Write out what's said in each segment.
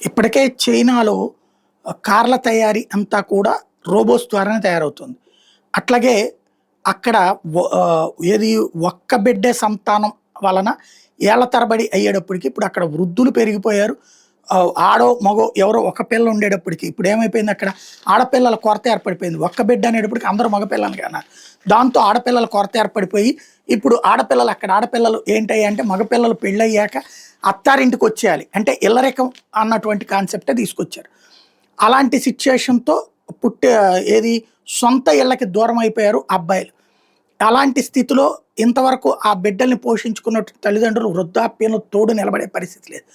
ఇప్పటికే చైనాలో కార్ల తయారీ అంతా కూడా రోబోస్ ద్వారానే తయారవుతుంది. అట్లాగే అక్కడ ఏది ఒక్క బిడ్డే సంతానం వలన ఏళ్ల తరబడి అయ్యేటప్పటికి ఇప్పుడు అక్కడ వృద్ధులు పెరిగిపోయారు. ఆడో, మగో ఎవరో ఒక పిల్ల ఉండేటప్పటికి ఇప్పుడు ఏమైపోయింది అక్కడ ఆడపిల్లల కొరత ఏర్పడిపోయింది. ఒక్క బిడ్డ అనేటప్పటికి అందరూ మగపిల్లలు కన్నారు. దాంతో ఆడపిల్లల కొరత ఏర్పడిపోయి ఇప్పుడు ఆడపిల్లలు ఏంటంటే మగపిల్లలు పెళ్ళయ్యాక అత్తారింటికి వచ్చేయాలి అంటే ఇల్లరికం అన్నటువంటి కాన్సెప్టే తీసుకొచ్చారు. అలాంటి సిచ్యుయేషన్తో ఏది సొంత ఇళ్ళకి దూరం అయిపోయారు అబ్బాయిలు. అలాంటి స్థితిలో ఇంతవరకు ఆ బిడ్డల్ని పోషించుకున్న తల్లిదండ్రులు వృద్ధాప్యంలో తోడు నిలబడే పరిస్థితి లేదు.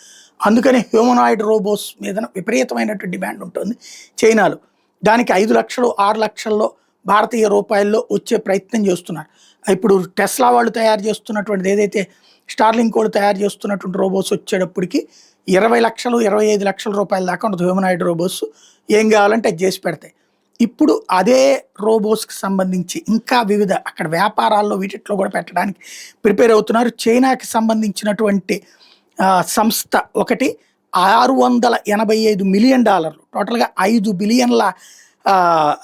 అందుకని హ్యూమనాయిడ్ రోబోస్ మీద విపరీతమైనటువంటి డిమాండ్ ఉంటుంది చైనాలో. దానికి 5 లక్షలు 6 లక్షల్లో భారతీయ రూపాయల్లో వచ్చే ప్రయత్నం చేస్తున్నారు. ఇప్పుడు టెస్లా వాళ్ళు తయారు చేస్తున్నటువంటిది ఏదైతే స్టార్లింక్ వాళ్ళు తయారు చేస్తున్నటువంటి రోబోస్ వచ్చేటప్పటికి 20 లక్షలు 25 లక్షల రూపాయల దాకా ఉంటుంది హ్యూమనాయిడ్ రోబోస్. ఏం కావాలంటే అది చేసి పెడతాయి. ఇప్పుడు అదే రోబోస్కి సంబంధించి ఇంకా వివిధ అక్కడ వ్యాపారాల్లో వీటిలో కూడా పెట్టడానికి ప్రిపేర్ అవుతున్నారు. చైనాకి సంబంధించినటువంటి సంస్థ ఒకటి $685 మిలియన్, టోటల్గా 5 బిలియన్ల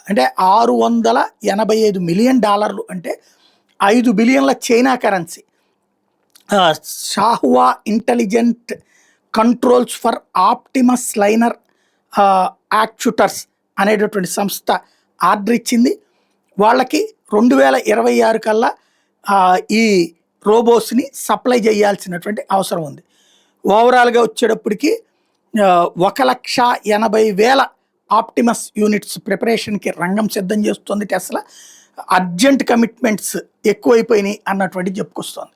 అంటే $685 మిలియన్ అంటే 5 బిలియన్ల చైనా కరెన్సీ. షాహువా intelligent controls for Optimus linear actuators అనేటటువంటి సంస్థ ఆర్డర్ ఇచ్చింది. వాళ్ళకి 2026 కల్లా ఈ రోబోస్ని సప్లై చేయాల్సినటువంటి అవసరం ఉంది. ఓవరాల్గా వచ్చేటప్పటికి 1,80,000 ఆప్టిమస్ యూనిట్స్ ప్రిపరేషన్కి రంగం సిద్ధం చేస్తుంది టెస్లా. అర్జెంట్ కమిట్మెంట్స్ ఎక్కువైపోయినాయి అన్నటువంటి చెప్పుకొస్తుంది.